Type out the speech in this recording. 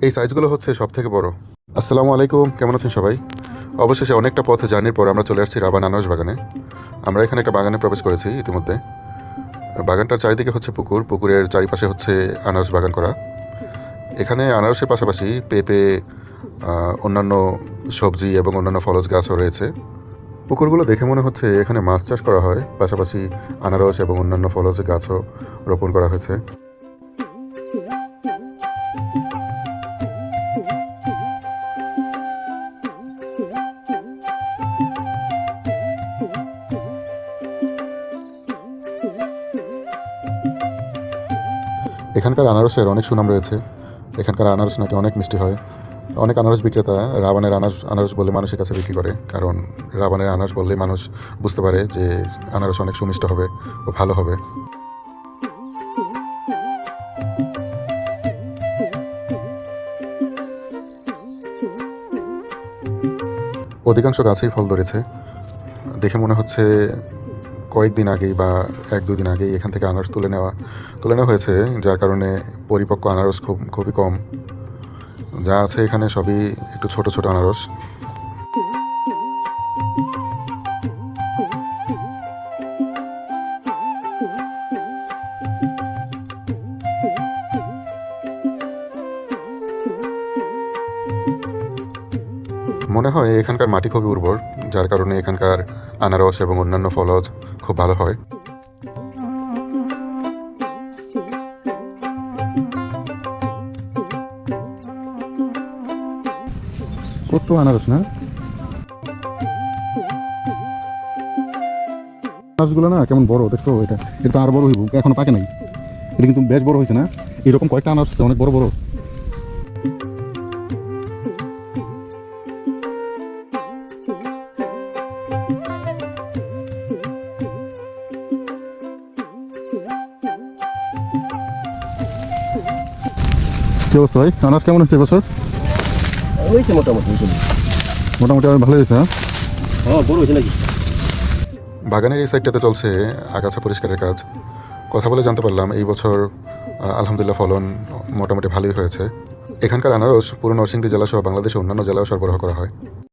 এই সাইজগুলো হচ্ছে সব থেকে বড়। আসসালামু আলাইকুম, কেমন আছেন সবাই? অবশেষে অনেকটা পথ জার্নির পর আমরা চলে আসছি রাবান আনারস বাগানে। আমরা এখানে একটা বাগানে প্রবেশ করেছি ইতিমধ্যে। বাগানটার চারিদিকে হচ্ছে পুকুর, পুকুরের চারিপাশে হচ্ছে আনারস বাগান করা। এখানে আনারসের পাশাপাশি পেঁপে, অন্যান্য সবজি এবং অন্যান্য ফলজ গাছও রয়েছে। পুকুরগুলো দেখে মনে হচ্ছে এখানে মাছ চাষ করা হয়, পাশাপাশি আনারস এবং অন্যান্য ফলজ গাছও রোপণ করা হয়েছে। এখানকার আনারসের অনেক সুনাম রয়েছে। এখানকার আনারস নাকি অনেক মিষ্টি হয়। অনেক আনারস বিক্রেতা রাবানের আনারস বলে মানুষের কাছে বিক্রি করে, কারণ রাবানের আনারস বললে মানুষ বুঝতে পারে যে আনারস অনেক সুমিষ্ট হবে ও ভালো হবে। অধিকাংশ গাছেই ফল ধরেছে। দেখে মনে হচ্ছে কয়েকদিন আগেই বা 1-2 দিন আগেই এখান থেকে আনারস তুলে নেওয়া হয়েছে, যার কারণে পরিপক্ক আনারস খুবই কম। যা আছে এখানে সবই একটু ছোট ছোট আনারস। মনে হয় এখানকার মাটি খুবই উর্বর, যার কারণে এখানকার আনারস এবং অন্যান্য ফলজ খুব ভালো হয়। কত আনারস না, আনারসগুলো না কেমন বড় দেখছো? এটা তো আর বড় হইব, এখনো পাকে নাই। এটা কিন্তু বেশ বড় হয়েছে না? এরকম কয়েকটা আনারস অনেক বড় বড়। কি অবস্থা ভাই, আনারস কেমন হয়েছে এবছর? হয়েছে মোটামুটি। মোটামুটি ভালো হয়েছে। হ্যাঁ, বড় হয়েছে নাকি? বাগানের এই সাইডটাতে চলছে আগাছা পরিষ্কারের কাজ। কথা বলে জানতে পারলাম এই বছর আলহামদুলিল্লাহ ফলন মোটামুটি ভালোই হয়েছে। এখানকার আনারস পুরো নরসিংদী জেলা সহ বাংলাদেশের অন্যান্য জেলাও সরবরাহ করা হয়।